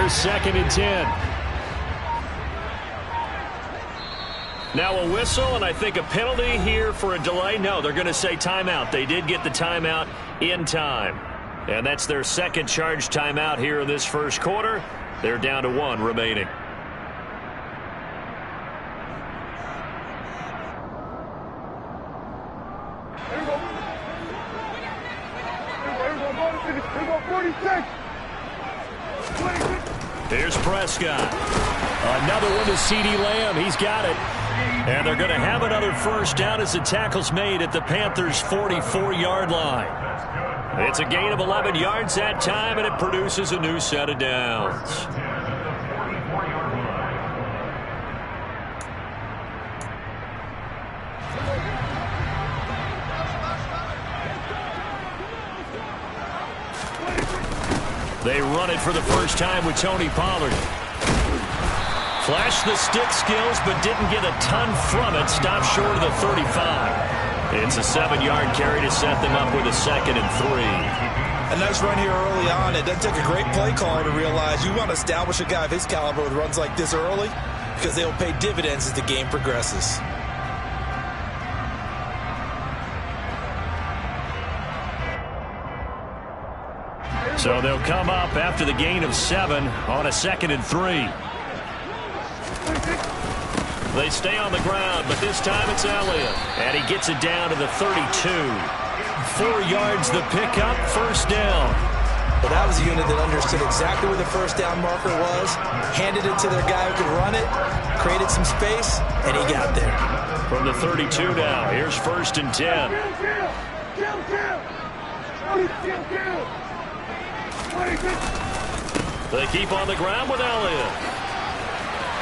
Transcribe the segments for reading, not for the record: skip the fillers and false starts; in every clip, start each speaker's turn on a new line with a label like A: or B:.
A: 2nd and 10. Now a whistle, and I think a penalty here for a delay. No, they're going to say timeout. They did get the timeout in time. And that's their second charge timeout here in this first quarter. They're down to 1 remaining. Here's Prescott. Another one to CeeDee Lamb. He's got it. And they're going to have another first down as the tackle's made at the Panthers' 44-yard line. It's a gain of 11 yards that time, and it produces a new set of downs. They run it for the first time with Tony Pollard. Flashed the stick skills, but didn't get a ton from it. Stopped short of the 35. It's a 7-yard carry to set them up with a 2nd and 3.
B: A nice run here early on. It doesn't take a great play caller to realize you want to establish a guy of his caliber with runs like this early because they'll pay dividends as the game progresses.
A: So they'll come up after the gain of 7 on a 2nd and 3. They stay on the ground, but this time it's Elliott. And he gets it down to the 32. 4 yards the pickup, first down.
B: But that was a unit that understood exactly where the first down marker was, handed it to their guy who could run it, created some space, and he got there.
A: From the 32 now, here's 1st and 10. They keep on the ground with Elliott.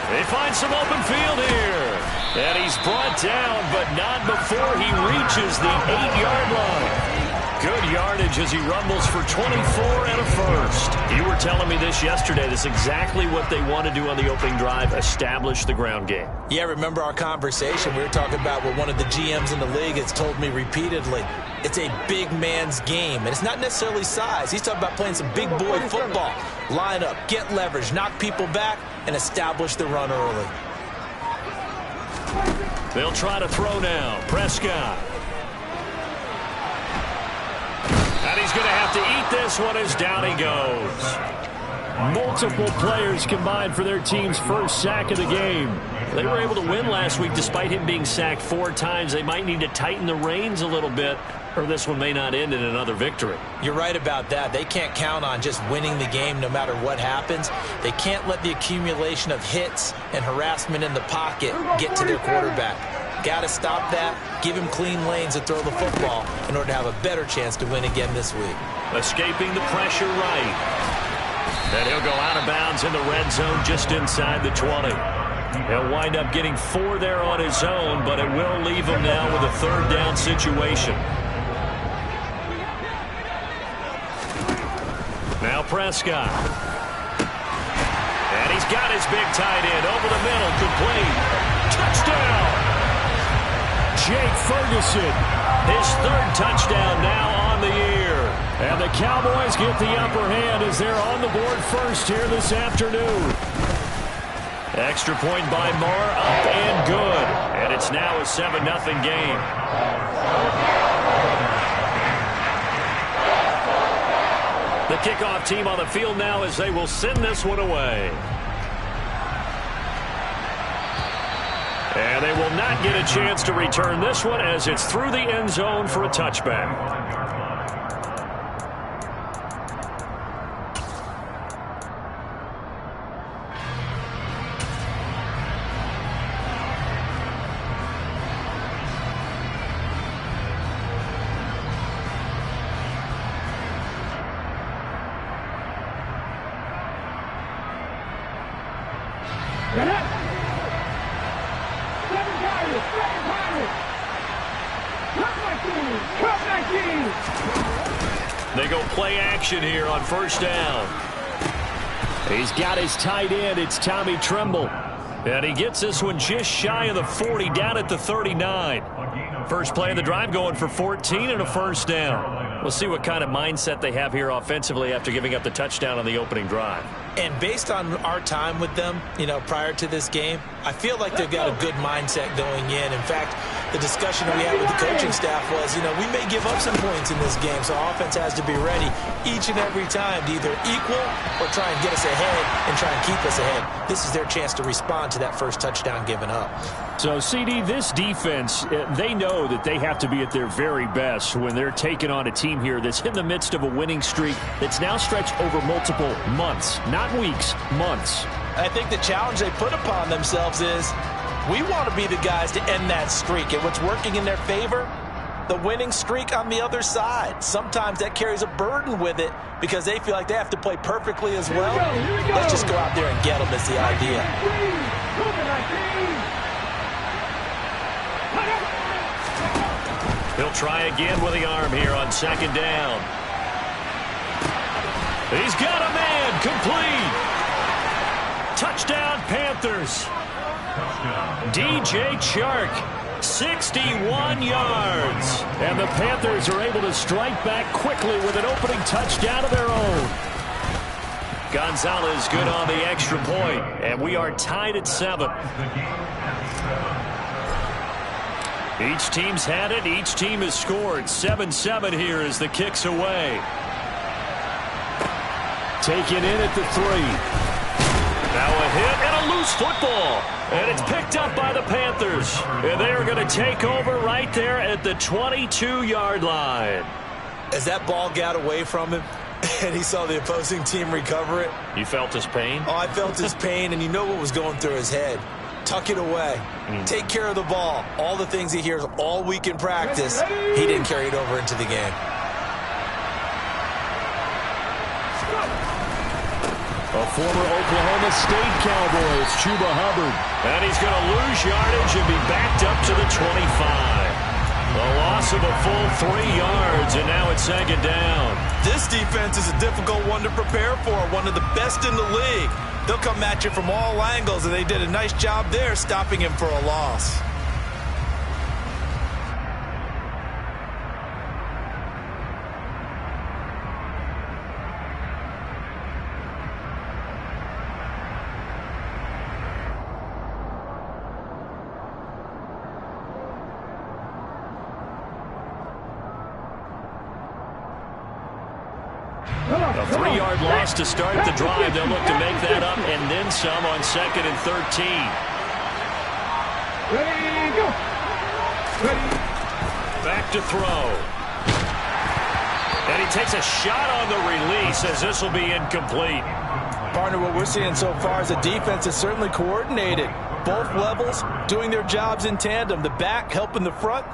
A: They find some open field here. And he's brought down, but not before he reaches the 8-yard line. Good yardage as he rumbles for 24 and a first. You were telling me this yesterday. This is exactly what they want to do on the opening drive, establish the ground game.
B: Yeah, remember our conversation. We were talking about what one of the GMs in the league has told me repeatedly. It's a big man's game, and it's not necessarily size. He's talking about playing some big boy football. Line up, get leverage, knock people back, and establish the run early.
A: They'll try to throw now. Prescott. And he's going to have to eat this one as down he goes. Multiple players combined for their team's first sack of the game. They were able to win last week despite him being sacked 4 times. They might need to tighten the reins a little bit, or this one may not end in another victory.
B: You're right about that. They can't count on just winning the game no matter what happens. They can't let the accumulation of hits and harassment in the pocket get to their quarterback. Got to stop that, give him clean lanes to throw the football in order to have a better chance to win again this week.
A: Escaping the pressure right. And he'll go out of bounds in the red zone just inside the 20. He'll wind up getting 4 there on his own, but it will leave him now with a 3rd down situation. Now Prescott. And he's got his big tight end over the middle, complete. Touchdown! Jake Ferguson, his 3rd touchdown now on the year. And the Cowboys get the upper hand as they're on the board first here this afternoon. Extra point by Moore, up and good. And it's now a 7-0 game. The kickoff team on the field now as they will send this one away. And they will not get a chance to return this one as it's through the end zone for a touchback. They go play action here on first down. He's got his tight end. It's Tommy Tremble. And he gets this one just shy of the 40, down at the 39. First play of the drive going for 14 and a first down. We'll see what kind of mindset they have here offensively after giving up the touchdown on the opening drive.
B: And based on our time with them, prior to this game, I feel like they've got a good mindset going in. In fact, the discussion we had with the coaching staff was, we may give up some points in this game, so offense has to be ready each and every time to either equal or try and get us ahead and try and keep us ahead. This is their chance to respond to that first touchdown given up.
A: So, CD, this defense, they know that they have to be at their very best when they're taking on a team here that's in the midst of a winning streak that's now stretched over multiple months, not weeks, months.
B: I think the challenge they put upon themselves is we want to be the guys to end that streak. And what's working in their favor? The winning streak on the other side. Sometimes that carries a burden with it because they feel like they have to play perfectly as well. Let's just go out there and get them is the idea.
A: He'll try again with the arm here on second down. He's got a man, complete. Touchdown, Panthers. DJ Chark, 61 yards. And the Panthers are able to strike back quickly with an opening touchdown of their own. Gonzalez good on the extra point, and we are tied at 7. Each team's had it. Each team has scored. 7-7 here as the kick's away. Taken in at the 3. Now a hit and a loose football. And it's picked up by the Panthers. And they are going to take over right there at the 22-yard line.
B: As that ball got away from him and he saw the opposing team recover it.
A: You felt his pain?
B: Oh, I felt his pain, and you know what was going through his head. Tuck it away. Take care of the ball. All the things he hears all week in practice, he didn't carry it over into the game.
A: A former Oklahoma State Cowboy, it's Chuba Hubbard. And he's going to lose yardage and be backed up to the 25. A loss of a full 3 yards, and now it's second down.
B: This defense is a difficult one to prepare for, one of the best in the league. They'll come at you from all angles, and they did a nice job there stopping him for a loss.
A: A 3-yard loss to start the drive. They'll look to make that up and then some on 2nd and 13.
C: Ready, go. Ready.
A: Back to throw. And he takes a shot on the release as this will be incomplete.
B: Partner, what we're seeing so far is the defense is certainly coordinated. Both levels doing their jobs in tandem. The back helping the front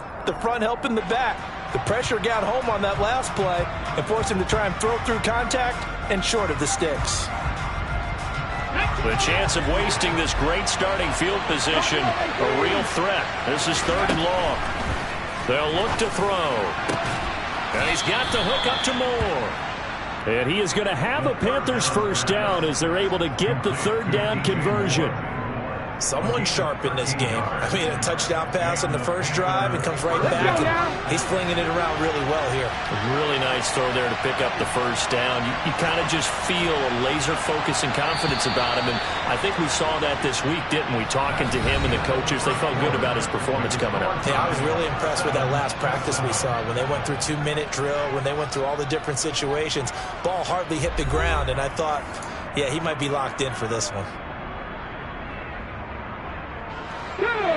B: helping the back. The pressure got home on that last play and forced him to try and throw through contact and short of the sticks.
A: The chance of wasting this great starting field position, a real threat. This is 3rd and long. They'll look to throw. And he's got the hook up to Moore. And he is going to have a Panthers first down as they're able to get the 3rd down conversion.
B: Someone sharp in this game. I mean, a touchdown pass on the first drive and comes right back, and he's flinging it around really well here.
A: A really nice throw there to pick up the first down. You kind of just feel a laser focus and confidence about him, and I think we saw that this week, didn't we? Talking to him and the coaches, they felt good about his performance coming up.
B: Yeah, I was really impressed with that last practice we saw when they went through 2-minute drill, when they went through all the different situations. Ball hardly hit the ground, and I thought, yeah, he might be locked in for this one.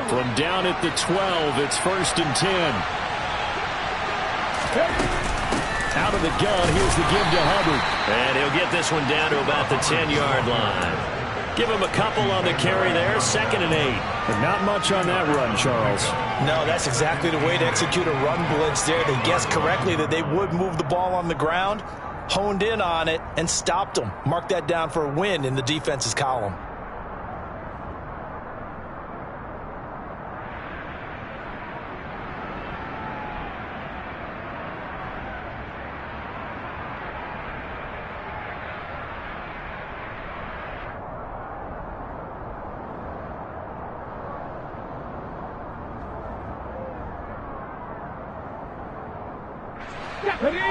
A: From down at the 12, it's 1st and 10. Out of the gun, here's the give to Hubbard. And he'll get this one down to about the 10-yard line. Give him a couple on the carry there, 2nd and 8. And not much on that run, Charles.
B: No, that's exactly the way to execute a run blitz there. They guessed correctly that they would move the ball on the ground, honed in on it, and stopped them. Mark that down for a win in the defense's column.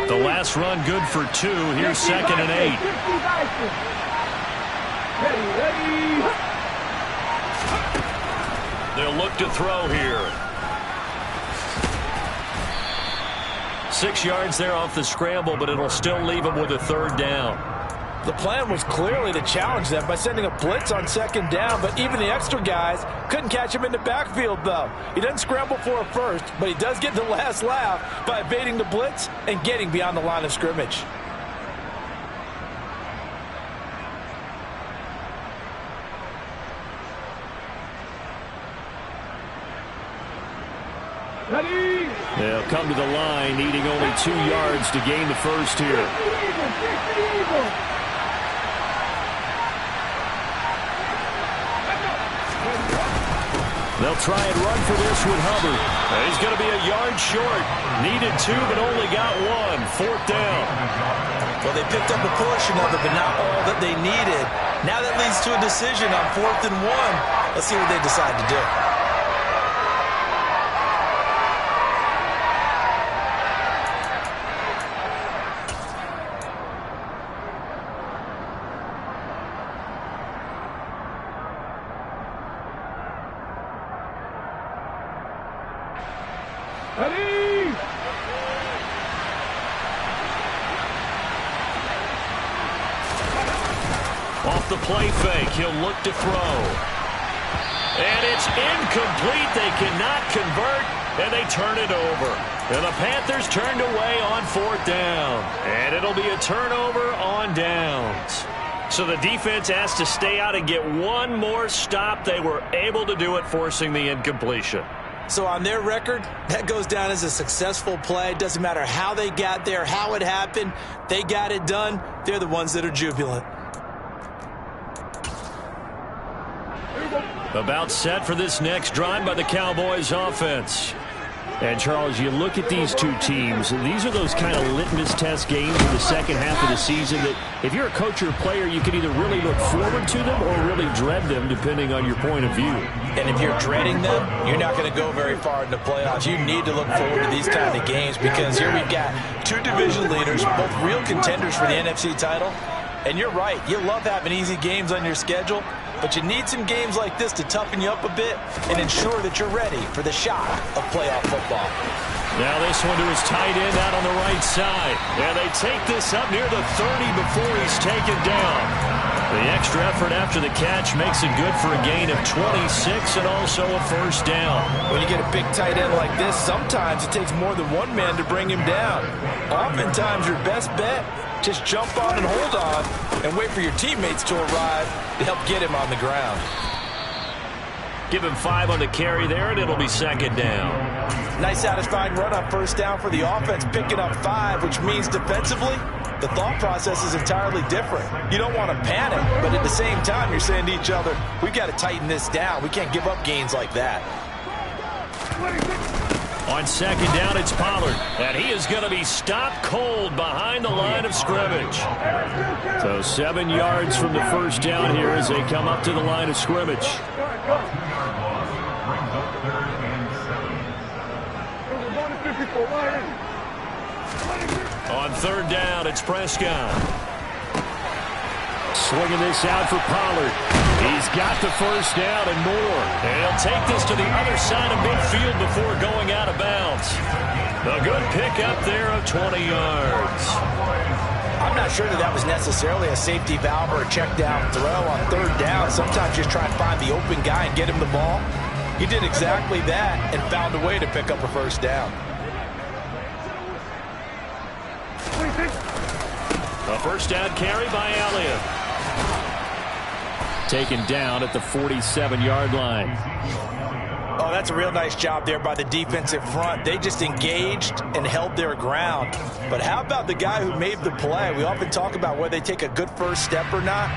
A: The last run good for 2. Here's 2nd and 8. They'll look to throw here. 6 yards there off the scramble, but it'll still leave them with a 3rd down.
B: The plan was clearly to challenge them by sending a blitz on 2nd down, but even the extra guys couldn't catch him in the backfield, though. He doesn't scramble for a first, but he does get the last laugh by evading the blitz and getting beyond the line of scrimmage.
A: They'll come to the line, needing only 2 yards to gain the first here. They'll try and run for this with Hubbard. He's going to be a yard short. Needed 2, but only got 1. 4th down.
B: Well, they picked up a portion of it, but not all that they needed. Now that leads to a decision on 4th and 1. Let's see what they decide to do.
A: Off the play fake, he'll look to throw. And it's incomplete. They cannot convert, and they turn it over. And the Panthers turned away on 4th down. And it'll be a turnover on downs. So the defense has to stay out and get one more stop. They were able to do it, forcing the incompletion.
B: So on their record, that goes down as a successful play. Doesn't matter how they got there, how it happened. They got it done. They're the ones that are jubilant.
A: About set for this next drive by the Cowboys offense. And, Charles, you look at these two teams, and these are those kind of litmus test games in the second half of the season that if you're a coach or a player, you can either really look forward to them or really dread them, depending on your point of view.
B: And if you're dreading them, you're not going to go very far in the playoffs. You need to look forward to these kind of games because here we've got two division leaders, both real contenders for the NFC title. And you're right, you love having easy games on your schedule, but you need some games like this to toughen you up a bit and ensure that you're ready for the shock of playoff football.
A: Now this one to his tight end out on the right side. And they take this up near the 30 before he's taken down. The extra effort after the catch makes it good for a gain of 26 and also a first down.
B: When you get a big tight end like this, sometimes it takes more than one man to bring him down. Oftentimes your best bet, just jump on and hold on and wait for your teammates to arrive to help get him on the ground.
A: Give him 5 on the carry there, and it'll be second down.
B: Nice satisfying run on first down for the offense, picking up 5, which means defensively, the thought process is entirely different. You don't want to panic, but at the same time, you're saying to each other, we've got to tighten this down. We can't give up gains like that.
A: On second down, it's Pollard, and he is going to be stopped cold behind the line of scrimmage. So 7 yards from the first down here as they come up to the line of scrimmage. On third down, it's Prescott. Swinging this out for Pollard. He's got the first down and more. And he'll take this to the other side of midfield before going out of bounds. A good pickup there of 20 yards.
B: I'm not sure that was necessarily a safety valve or a check down throw on third down. Sometimes just try and find the open guy and get him the ball. He did exactly that and found a way to pick up a first down.
A: A first down carry by Elliott. Taken down at the 47-yard line.
B: Oh, that's a real nice job there by the defensive front. They just engaged and held their ground. But how about the guy who made the play? We often talk about whether they take a good first step or not.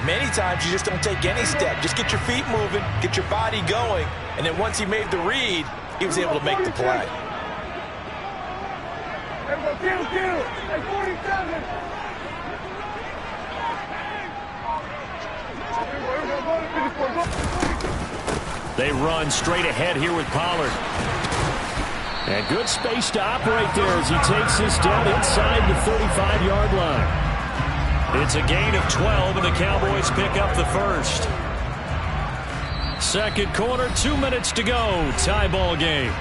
B: Many times you just don't take any step. Just get your feet moving, get your body going, and then once he made the read, he was able to make the play.
A: They run straight ahead here with Pollard. And good space to operate there as he takes this down inside the 35-yard line. It's a gain of 12, and the Cowboys pick up the first. Second quarter, 2 minutes to go. Tie ball game.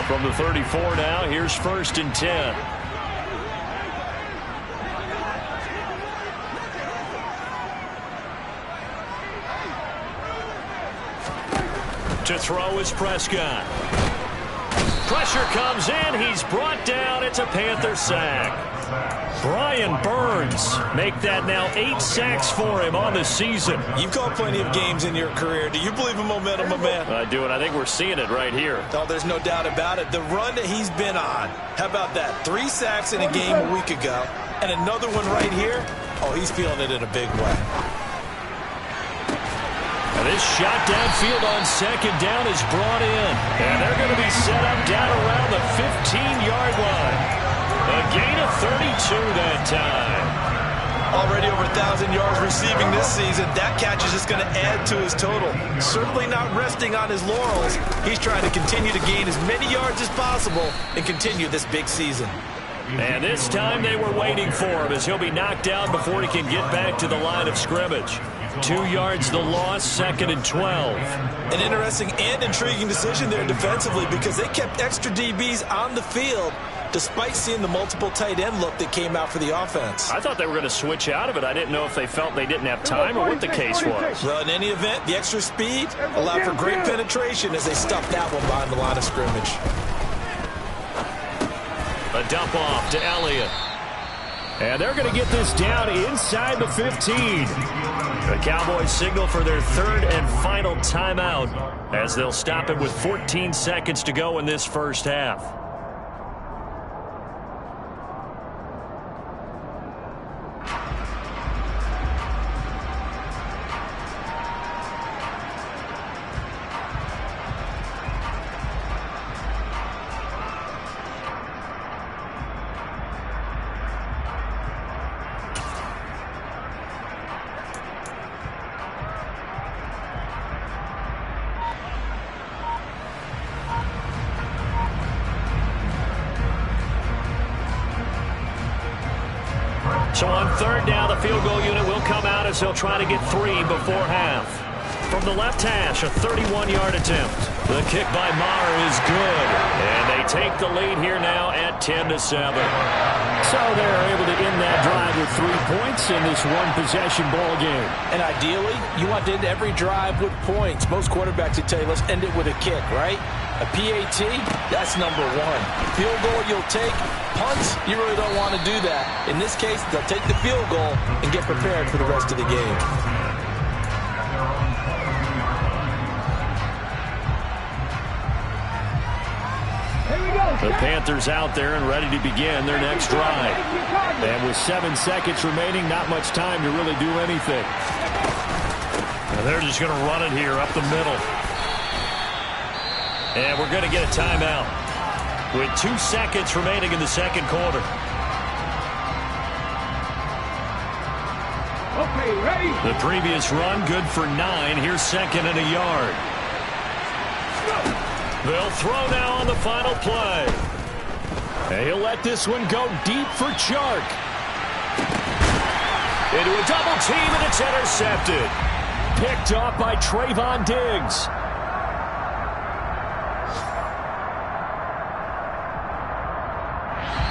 A: From the 34 now, here's 1st and 10. To throw is Prescott. Pressure comes in. He's brought down. It's a Panther sack. Brian Burns make that now 8 sacks for him on the season.
B: You've called plenty of games in your career. Do you believe in momentum, my man?
A: I do, and I think we're seeing it right here.
B: Oh, there's no doubt about it. The run that he's been on. How about that? 3 sacks in a game a week ago. And another one right here. Oh, he's feeling it in a big way.
A: And this shot downfield on 2nd down is brought in. And they're going to be set up down around the 15-yard line. A gain of 32 that time.
B: Already over 1,000 yards receiving this season. That catch is just going to add to his total. Certainly not resting on his laurels. He's trying to continue to gain as many yards as possible and continue this big season.
A: And this time they were waiting for him as he'll be knocked down before he can get back to the line of scrimmage. 2 yards the loss, 2nd and 12.
B: An interesting and intriguing decision there defensively because they kept extra DBs on the field despite seeing the multiple tight end look that came out for the offense.
A: I thought they were going to switch out of it. I didn't know if they felt they didn't have time or what the case was.
B: Well, in any event, the extra speed allowed for great penetration as they stuffed that one behind the line of scrimmage.
A: A dump off to Elliott. And they're going to get this down inside the 15. The Cowboys signal for their 3rd and final timeout as they'll stop it with 14 seconds to go in this first half. So on 3rd down, the field goal unit will come out as they'll try to get 3 before half. From the left hash, a 31-yard attempt. The kick by Maher is good. And they take the lead here now at 10-7. So they're able to end that drive with 3 points in this one-possession ball game.
B: And ideally, you want to end every drive with points. Most quarterbacks would tell you, let's end it with a kick, right? A PAT, that's number 1. Field goal you'll take. Punts, you really don't want to do that. In this case, they'll take the field goal and get prepared for the rest of the game.
A: The Panthers out there and ready to begin their next drive. And with 7 seconds remaining, not much time to really do anything. And they're just going to run it here up the middle. And we're going to get a timeout with 2 seconds remaining in the second quarter.
C: Okay, ready?
A: The previous run good for 9. Here's 2nd and a yard. They'll throw now on the final play. And he'll let this one go deep for Chark. Into a double team, and it's intercepted. Picked off by Trayvon Diggs.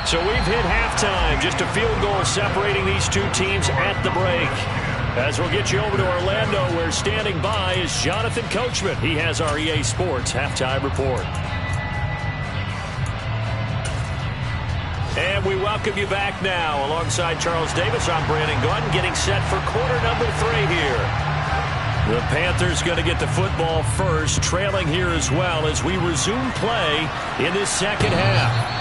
A: So we've hit halftime. Just a field goal separating these two teams at the break. As we'll get you over to Orlando, where standing by is Jonathan Coachman. He has our EA Sports halftime report. And we welcome you back now. Alongside Charles Davis, I'm Brandon Gunn, getting set for quarter number 3 here. The Panthers going to get the football first, trailing here as well as we resume play in this second half.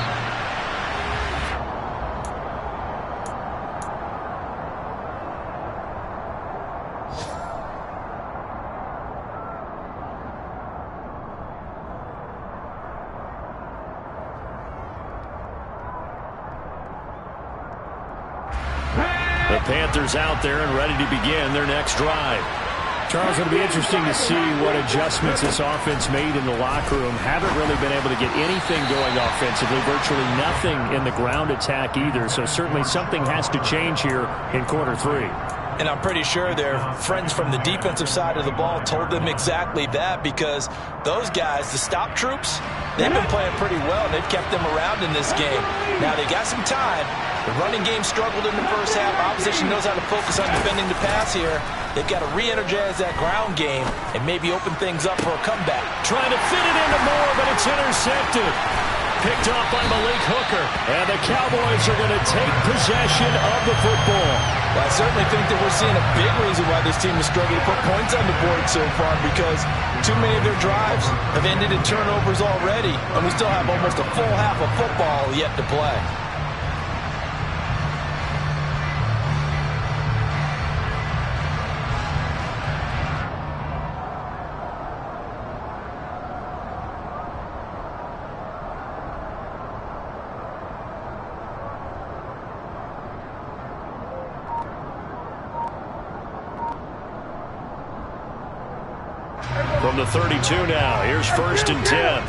A: The Panthers out there and ready to begin their next drive. Charles, it'll be interesting to see what adjustments this offense made in the locker room. Haven't really been able to get anything going offensively, virtually nothing in the ground attack either. So certainly something has to change here in quarter 3.
B: And I'm pretty sure their friends from the defensive side of the ball told them exactly that, because those guys, the stop troops, they've been playing pretty well, and they've kept them around in this game. Now, they got some time. The running game struggled in the first half. Opposition knows how to focus on defending the pass here. They've got to re-energize that ground game and maybe open things up for a comeback.
A: Trying to fit it into Moore, but it's intercepted. Picked off by Malik Hooker. And the Cowboys are going to take possession of the football.
B: Well, I certainly think that we're seeing a big reason why this team has struggled to put points on the board so far, because too many of their drives have ended in turnovers already, and we still have almost a full half of football yet to play.
A: From the 32 now, here's 1st and 10.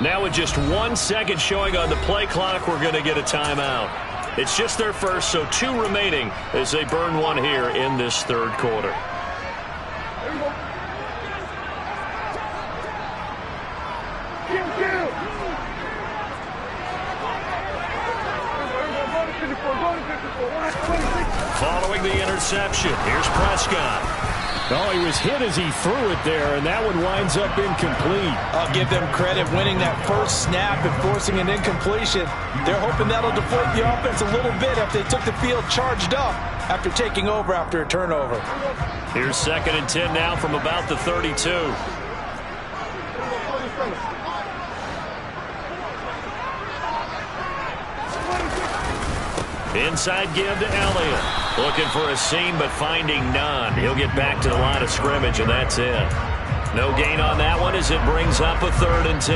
A: Now with just 1 second showing on the play clock, we're going to get a timeout. It's just their first, so 2 remaining as they burn one here in this 3rd quarter. Following the interception, here's Prescott. Oh, he was hit as he threw it there, and that one winds up incomplete.
B: I'll give them credit winning that first snap and forcing an incompletion. They're hoping that'll deflate the offense a little bit if they took the field charged up after taking over after a turnover.
A: Here's 2nd and 10 now from about the 32. Inside give to Elliott. Looking for a seam, but finding none. He'll get back to the line of scrimmage, and that's it. No gain on that one as it brings up a 3rd and 10.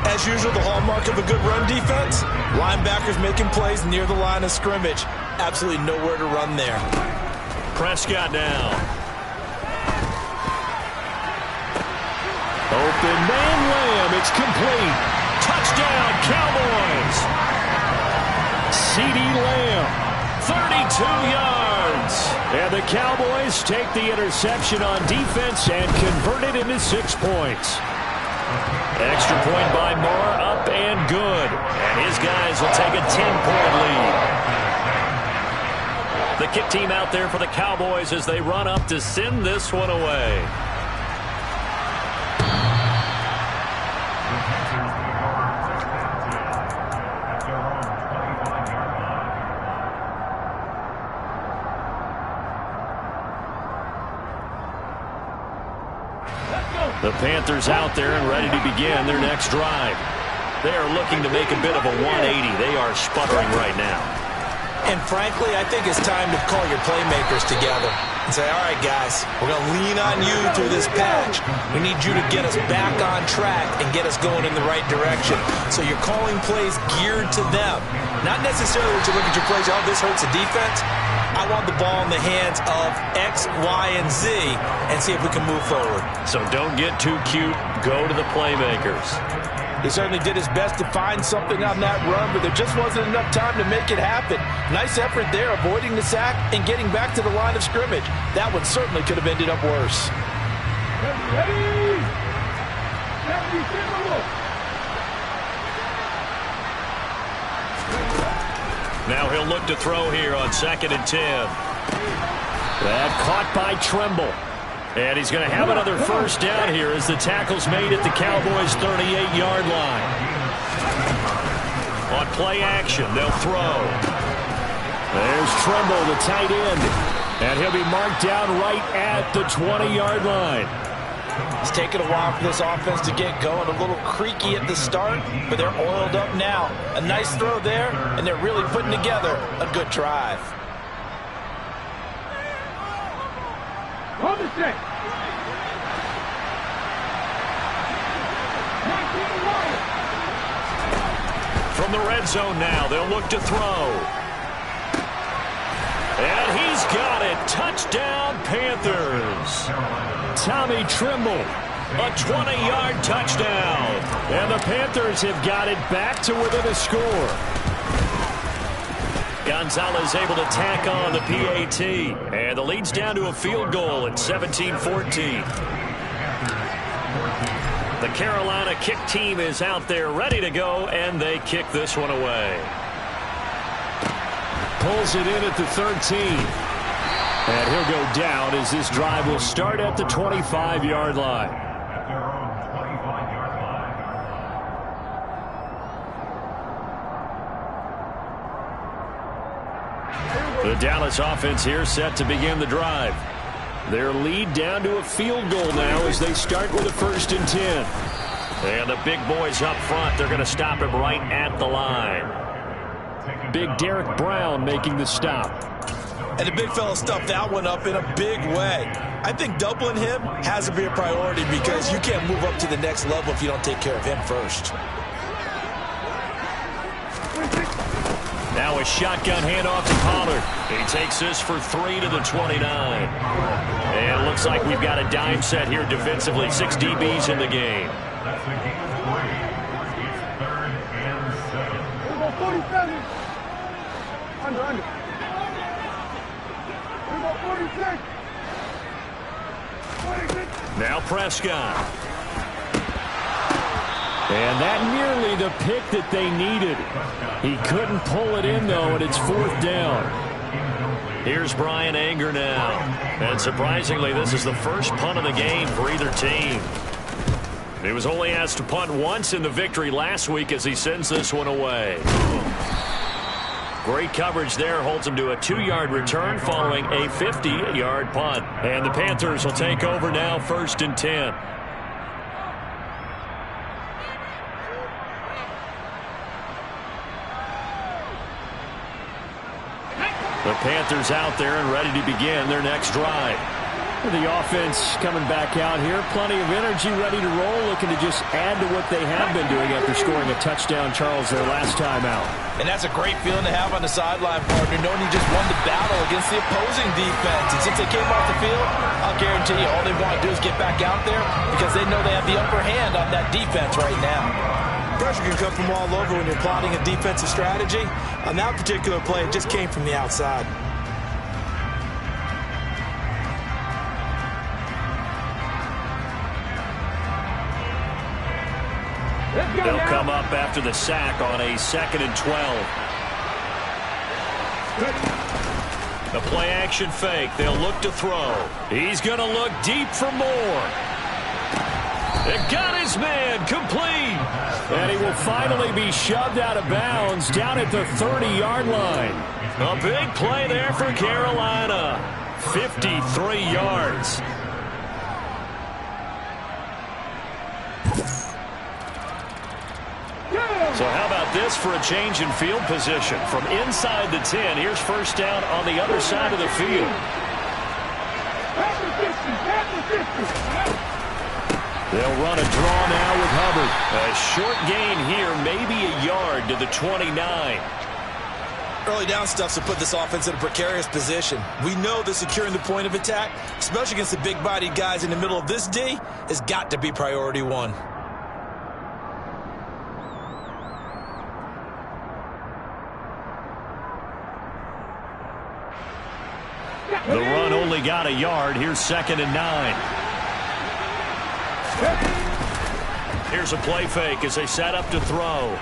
B: As usual, the hallmark of a good run defense, linebackers making plays near the line of scrimmage. Absolutely nowhere to run there.
A: Prescott now. Open man Lamb. It's complete. Touchdown, Cowboys. CeeDee Lamb, 32 yards. And the Cowboys take the interception on defense and convert it into 6 points. Extra point by Moore, up and good. And his guys will take a 10-point lead. The kick team out there for the Cowboys as they run up to send this one away. The Panthers out there and ready to begin their next drive. They are looking to make a bit of a 180. They are sputtering right now.
B: And frankly, I think it's time to call your playmakers together and say, all right, guys, we're going to lean on you through this patch. We need you to get us back on track and get us going in the right direction. So you're calling plays geared to them. Not necessarily that you look at your plays, oh, this hurts the defense. I want the ball in the hands of X, Y, and Z and see if we can move forward.
A: So don't get too cute. Go to the playmakers.
B: He certainly did his best to find something on that run, but there just wasn't enough time to make it happen. Nice effort there, avoiding the sack and getting back to the line of scrimmage. That one certainly could have ended up worse.
A: Now he'll look to throw here on 2nd and 10. That caught by Tremble. And he's going to have another first down here as the tackle's made at the Cowboys' 38-yard line. On play action, they'll throw. There's Tremble, the tight end. And he'll be marked down right at the 20-yard line.
B: It's taken a while for this offense to get going. A little creaky at the start, but they're oiled up now. A nice throw there, and they're really putting together a good drive.
A: From the red zone now, they'll look to throw. And he's got it. Touchdown, Panthers. Tommy Trimble, a 20-yard touchdown. And the Panthers have got it back to within a score. Gonzalez able to tack on the PAT. And the lead's down to a field goal at 17-14. The Carolina kick team is out there ready to go, and they kick this one away. Pulls it in at the 13. And he'll go down as this drive will start at the 25-yard line. The Dallas offense here set to begin the drive. Their lead down to a field goal now as they start with a 1st and 10. And the big boys up front, they're going to stop him right at the line. Big Derek Brown making the stop.
B: And the big fella stuffed that one up in a big way. I think doubling him has to be a priority because you can't move up to the next level if you don't take care of him first.
A: Now a shotgun handoff to Pollard. He takes this for 3 to the 29. And it looks like we've got a dime set here defensively. 6 DBs in the game.
C: 47. Under. 46.
A: Now Prescott. And that nearly the pick that they needed. He couldn't pull it in, though, and it's 4th down. Here's Brian Anger now. And surprisingly, this is the first punt of the game for either team. He was only asked to punt once in the victory last week as he sends this one away. Great coverage there, holds him to a 2-yard return following a 50-yard punt. And the Panthers will take over now, 1st and 10. The Panthers out there and ready to begin their next drive. The offense coming back out here. Plenty of energy, ready to roll, looking to just add to what they have been doing after scoring a touchdown, Charles, their last time out.
B: And that's a great feeling to have on the sideline, partner, knowing you just won the battle against the opposing defense. And since they came off the field, I'll guarantee you all they want to do is get back out there because they know they have the upper hand on that defense right now. Pressure can come from all over when you're plotting a defensive strategy. On that particular play, it just came from the outside.
A: They'll come up after the sack on a 2nd and 12. The play action fake. They'll look to throw. He's going to look deep for more. It got his man complete. And he will finally be shoved out of bounds down at the 30-yard line. A big play there for Carolina. 53 yards. So how about this for a change in field position? From inside the 10, here's 1st down on the other side of the field. They'll run a draw now with Hubbard. A short gain here, maybe a yard to the 29.
B: Early down stuff to put this offense in a precarious position. We know that securing the point of attack, especially against the big-bodied guys in the middle of this D, has got to be priority 1.
A: The run only got a yard. Here's 2nd and 9. Here's a play fake as they set up to throw.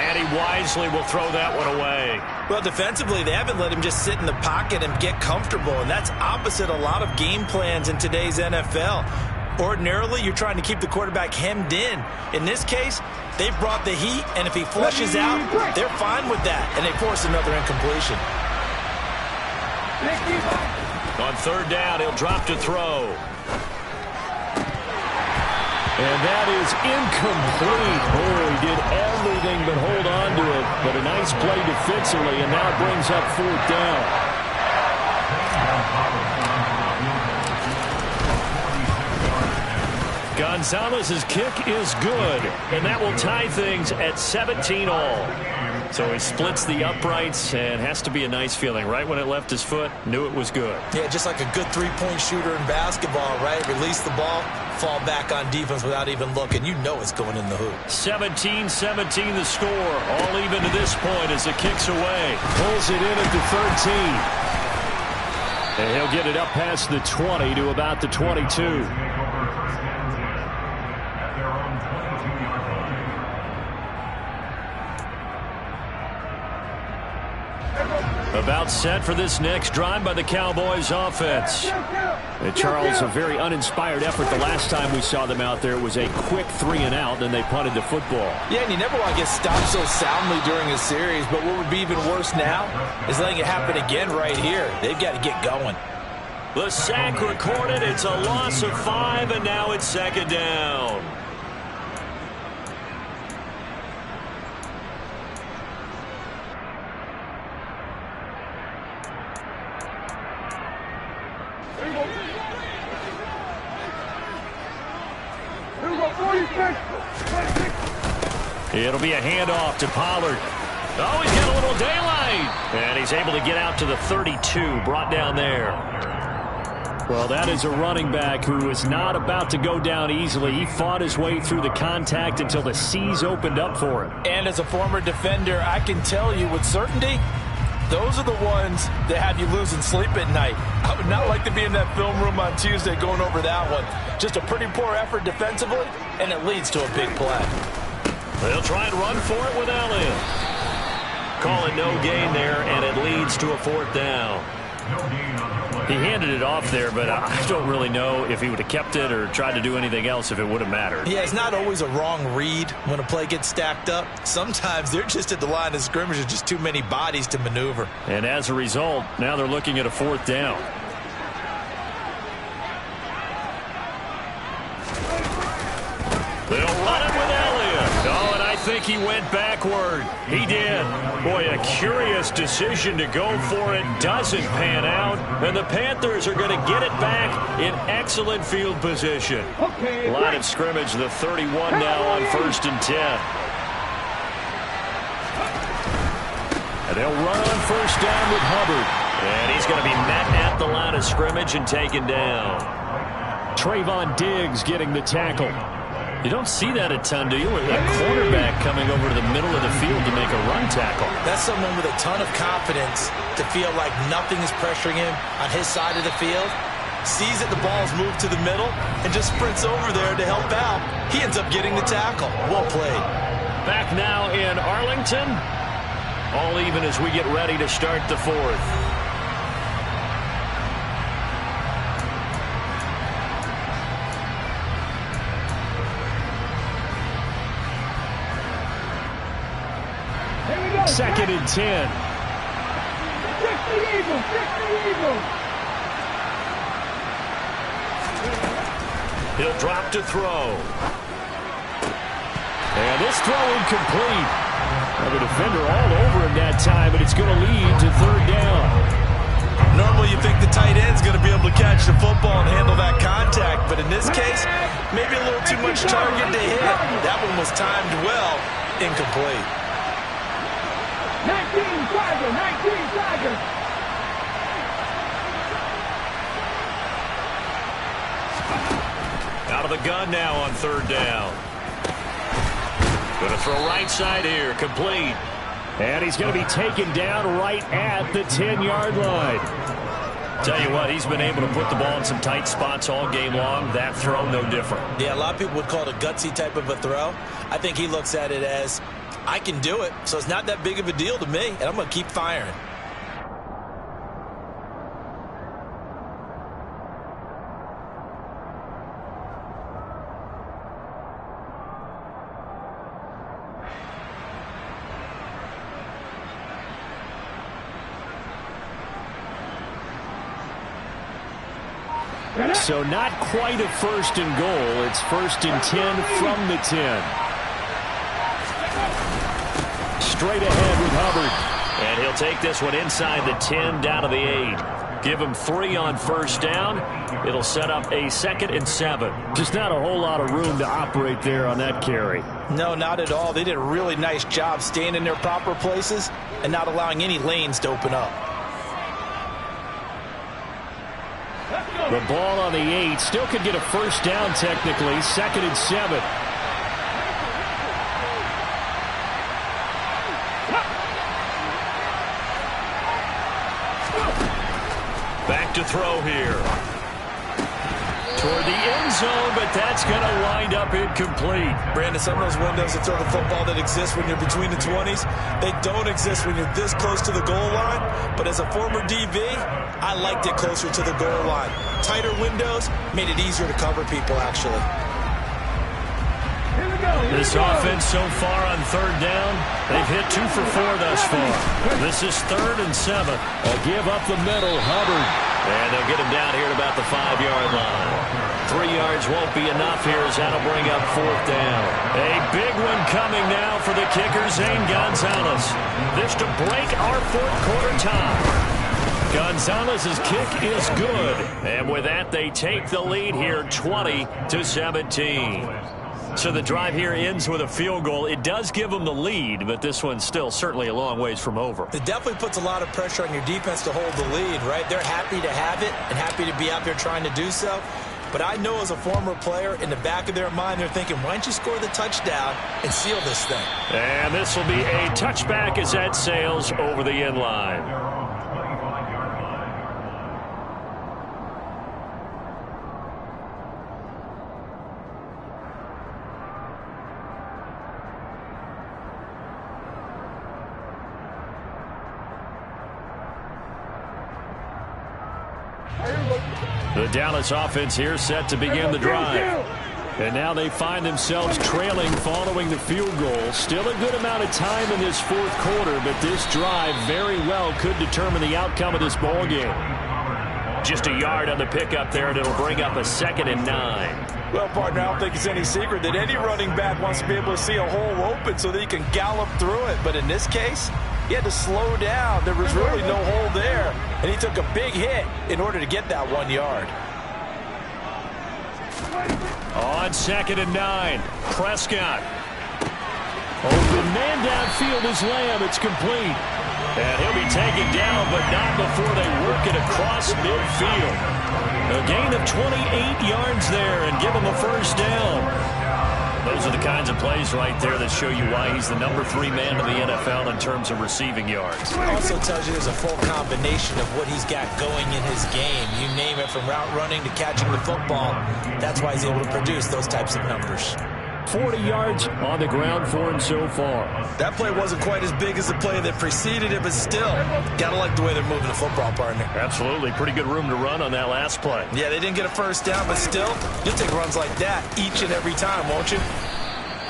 A: And he wisely will throw that one away.
B: Well, defensively, they haven't let him just sit in the pocket and get comfortable, and that's opposite a lot of game plans in today's NFL. Ordinarily, you're trying to keep the quarterback hemmed in. In this case, they've brought the heat, and if he flushes out, they're fine with that, and they force another incompletion.
A: On 3rd down, he'll drop to throw. And that is incomplete. Oh, he did everything but hold on to it. But a nice play defensively, and now brings up 4th down. Gonzalez's kick is good, and that will tie things at 17 all. So he splits the uprights, and has to be a nice feeling. Right when it left his foot, knew it was good.
B: Yeah, just like a good three-point shooter in basketball, right? Release the ball, fall back on defense without even looking. You know it's going in the hoop.
A: 17-17 the score. All even to this point as the kick's away. Pulls it in at the 13. And he'll get it up past the 20 to about the 22. About set for this next drive by the Cowboys offense. And Charles, a very uninspired effort the last time we saw them out there. It was a quick 3-and-out, then they punted the football.
B: Yeah, and you never want to get stopped so soundly during a series, but what would be even worse now is letting it happen again right here. They've got to get going.
A: The sack recorded. It's a loss of 5, and now it's second down. It'll be a handoff to Pollard. Oh, he's got a little daylight. And he's able to get out to the 32, brought down there. Well, that is a running back who is not about to go down easily. He fought his way through the contact until the seas opened up for him.
B: And as a former defender, I can tell you with certainty, those are the ones that have you losing sleep at night. I would not like to be in that film room on Tuesday going over that one. Just a pretty poor effort defensively, and it leads to a big play.
A: They'll try and run for it with Elliott. Call it no gain there, and it leads to a fourth down. He handed it off there, but I don't really know if he would have kept it or tried to do anything else if it would have mattered.
B: Yeah, it's not always a wrong read when a play gets stacked up. Sometimes they're just at the line of scrimmage with just too many bodies to maneuver.
A: And as a result, now they're looking at a fourth down. They'll run it with Elliott. Oh, and I think he went backward. He did. Boy, a curious decision to go for it. Doesn't pan out. And the Panthers are going to get it back in excellent field position. Line of scrimmage, the 31 now on 1st and 10. And they'll run on 1st down with Hubbard. And he's going to be met at the line of scrimmage and taken down. Trayvon Diggs getting the tackle. You don't see that a ton, do you? With a quarterback coming over to the middle of the field to make a run tackle.
B: That's someone with a ton of confidence to feel like nothing is pressuring him on his side of the field. Sees that the ball's moved to the middle and just sprints over there to help out. He ends up getting the tackle. Well played.
A: Back now in Arlington. All even as we get ready to start the fourth. Second and 10.
C: Fix the Eagles! Fix the Eagles!
A: He'll drop to throw. And this throw incomplete. The defender all over him that time, but it's going to lead to 3rd down.
B: Normally you think the tight end's going to be able to catch the football and handle that contact, but in this case, maybe a little too much target to hit. That one was timed well, incomplete.
C: 19 Tiger! 19 Tiger!
A: Out of the gun now on 3rd down. Going to throw right side here, complete. And he's going to be taken down right at the 10-yard line. Tell you what, he's been able to put the ball in some tight spots all game long. That throw, no different.
B: Yeah, a lot of people would call it a gutsy type of a throw. I think he looks at it as, I can do it, so it's not that big of a deal to me, and I'm going to keep firing.
A: So not quite a 1st and goal. It's 1st and 10 from the 10. Straight ahead with Hubbard. And he'll take this one inside the 10 down to the 8. Give him 3 on first down. It'll set up a 2nd and 7. Just not a whole lot of room to operate there on that carry.
B: No, not at all. They did a really nice job staying in their proper places and not allowing any lanes to open up.
A: The ball on the 8. Still could get a first down technically. 2nd and 7. Back to throw here. Toward the end zone, but that's going to wind up incomplete.
B: Brandon, some of those windows to throw the football that exist when you're between the 20s, they don't exist when you're this close to the goal line. But as a former DB, I liked it closer to the goal line. Tighter windows made it easier to cover people, actually.
A: This offense so far on 3rd down, they've hit 2 for 4 thus far. This is 3rd and 7. A give up the middle, Hubbard. And they'll get him down here at about the 5-yard line. 3 yards won't be enough here as that'll bring up 4th down. A big one coming now for the kicker, Zane Gonzalez. This to break our 4th quarter tie. Gonzalez's kick is good. And with that, they take the lead here 20-17. So the drive here ends with a field goal. It does give them the lead, but this one's still certainly a long ways from over.
B: It definitely puts a lot of pressure on your defense to hold the lead, right? They're happy to have it and happy to be out there trying to do so. But I know as a former player, in the back of their mind, they're thinking, why don't you score the touchdown and seal this thing?
A: And this will be a touchback as that sails over the end line. The Dallas offense here set to begin the drive. And now they find themselves trailing following the field goal. Still a good amount of time in this 4th quarter, but this drive very well could determine the outcome of this ball game. Just a yard on the pickup there, and it'll bring up a 2nd and 9.
B: Well, partner, I don't think it's any secret that any running back wants to be able to see a hole open so that he can gallop through it. But in this case, he had to slow down. There was really no hole there, and he took a big hit in order to get that 1 yard.
A: On 2nd and 9, Prescott. Open man downfield is Lamb. It's complete. And he'll be taken down, but not before they work it across midfield. A gain of 28 yards there and give him a first down. Those are the kinds of plays right there that show you why he's the number 3 man in the NFL in terms of receiving yards.
B: It also tells you there's a full combination of what he's got going in his game. You name it, from route running to catching the football. That's why he's able to produce those types of numbers.
A: 40 yards on the ground for him so far.
B: That play wasn't quite as big as the play that preceded it, but still, gotta like the way they're moving the football, partner.
A: Absolutely. Pretty good room to run on that last play.
B: Yeah, they didn't get a first down, but still, you'll take runs like that each and every time, won't you?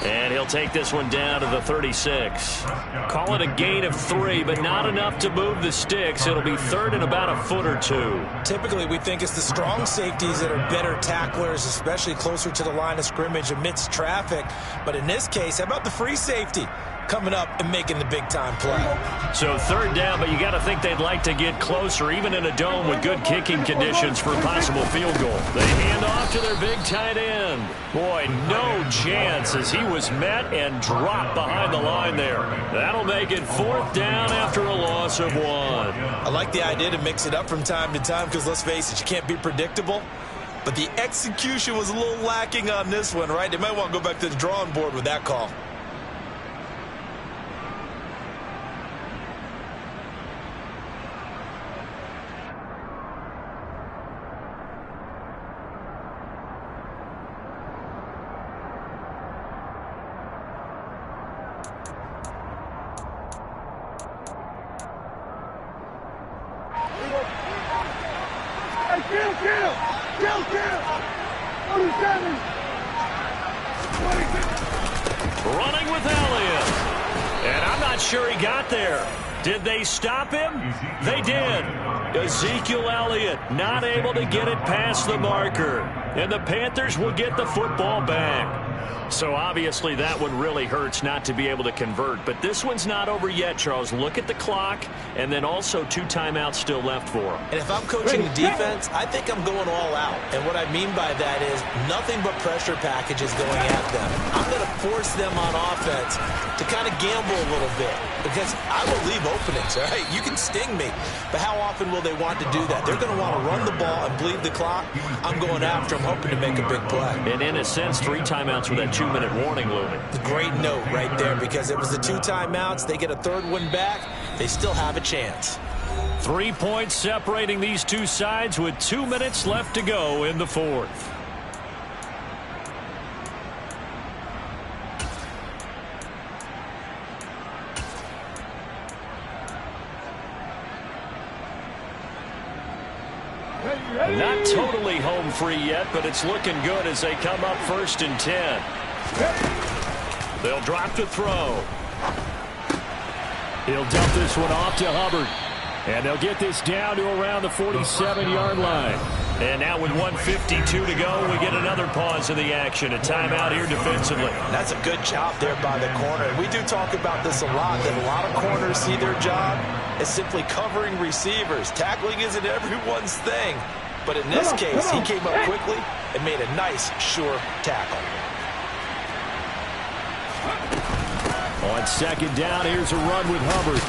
A: And he'll take this one down to the 36. Call it a gain of 3, but not enough to move the sticks. It'll be 3rd and about a foot or 2.
B: Typically, we think it's the strong safeties that are better tacklers, especially closer to the line of scrimmage amidst traffic. But in this case, how about the free safety coming up and making the big-time play?
A: So 3rd down, but you got to think they'd like to get closer, even in a dome with good kicking conditions for a possible field goal. They hand off to their big tight end. Boy, no chance as he was met and dropped behind the line there. That'll make it 4th down after a loss of 1.
B: I like the idea to mix it up from time to time because, let's face it, you can't be predictable. But the execution was a little lacking on this one, right? They might want to go back to the drawing board with that call.
A: Running with Elliott. And I'm not sure he got there. Did they stop him? They did. Ezekiel Elliott not able to get it past the marker. And the Panthers will get the football back. So obviously that one really hurts not to be able to convert. But this one's not over yet, Charles. Look at the clock, and then also 2 timeouts still left for them.
B: And if I'm coaching the defense, I think I'm going all out. And what I mean by that is nothing but pressure packages going at them. I'm going to force them on offense to kind of gamble a little bit because I will leave openings, all right? You can sting me, but how often will they want to do that? They're going to want to run the ball and bleed the clock. I'm going after them, hoping to make a big play.
A: And in a sense, 3 timeouts with that 2-minute warning looming.
B: Great note right there because it was the 2 timeouts. They get a 3rd one back. They still have a chance.
A: 3 points separating these two sides with 2 minutes left to go in the 4th. Not totally home free yet, but it's looking good as they come up 1st and 10. They'll drop to throw. He'll dump this one off to Hubbard. And they'll get this down to around the 47-yard line. And now with 1:52 to go, we get another pause of the action. A timeout here defensively.
B: That's a good job there by the corner. And we do talk about this a lot, that a lot of corners see their job as simply covering receivers. Tackling isn't everyone's thing. But in this case, he came up quickly and made a nice, sure tackle.
A: On 2nd down, here's a run with Hubbard.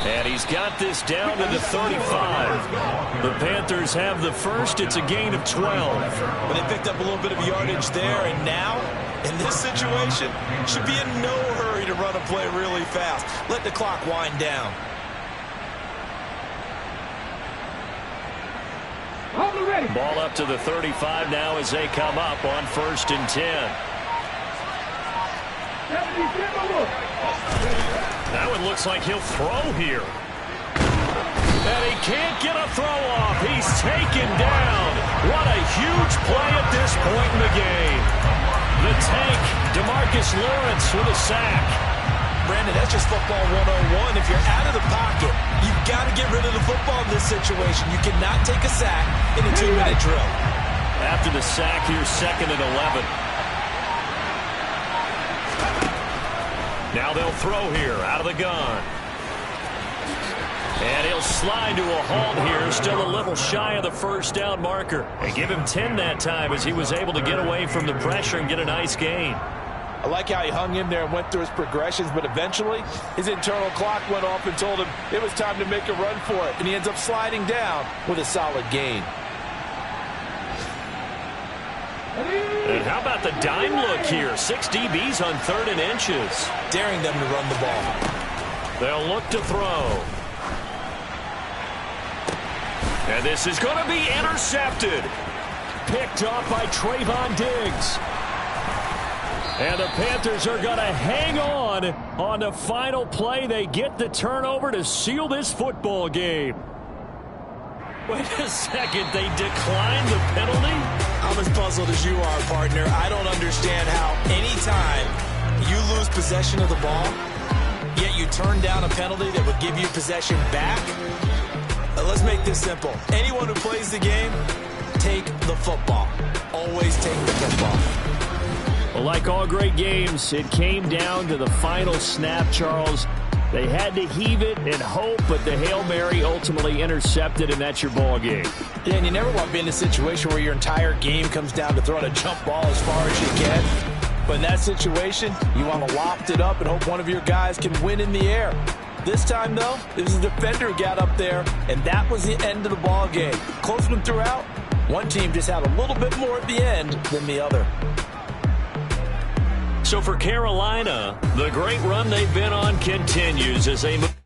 A: And he's got this down to the 35. The Panthers have the first. It's a gain of 12.
B: Well, they picked up a little bit of yardage there, and now, in this situation, should be in no hurry to run a play really fast. Let the clock wind down.
A: Ball up to the 35 now as they come up on 1st and 10. That one looks like he'll throw here. And he can't get a throw off. He's taken down. What a huge play at this point in the game. The tank, DeMarcus Lawrence with a sack.
B: Brandon, that's just football 101. If you're out of the pocket, you've got to get rid of the football in this situation. You cannot take a sack in a 2-minute drill.
A: After the sack, here's 2nd and 11. Now they'll throw here out of the gun. And he'll slide to a halt here, still a little shy of the 1st down marker. And give him 10 that time as he was able to get away from the pressure and get a nice gain.
B: I like how he hung in there and went through his progressions, but eventually his internal clock went off and told him it was time to make a run for it. And he ends up sliding down with a solid gain.
A: And how about the dime look here? 6 DBs on 3rd and inches.
B: Daring them to run the ball.
A: They'll look to throw. And this is going to be intercepted. Picked off by Trayvon Diggs. And the Panthers are going to hang on the final play. They get the turnover to seal this football game. Wait a second, they declined the penalty?
B: I'm as puzzled as you are, partner. I don't understand how anytime you lose possession of the ball, yet you turn down a penalty that would give you possession back. Let's make this simple. Anyone who plays the game, take the football. Always take the football.
A: Well, like all great games, it came down to the final snap, Charles. They had to heave it and hope, but the Hail Mary ultimately intercepted, and that's your ball game.
B: Yeah, and you never want to be in a situation where your entire game comes down to throwing a jump ball as far as you can. But in that situation, you want to loft it up and hope one of your guys can win in the air. This time, though, it was the defender who got up there, and that was the end of the ball game. Close one throughout. One team just had a little bit more at the end than the other.
A: So for Carolina, the great run they've been on continues as they move.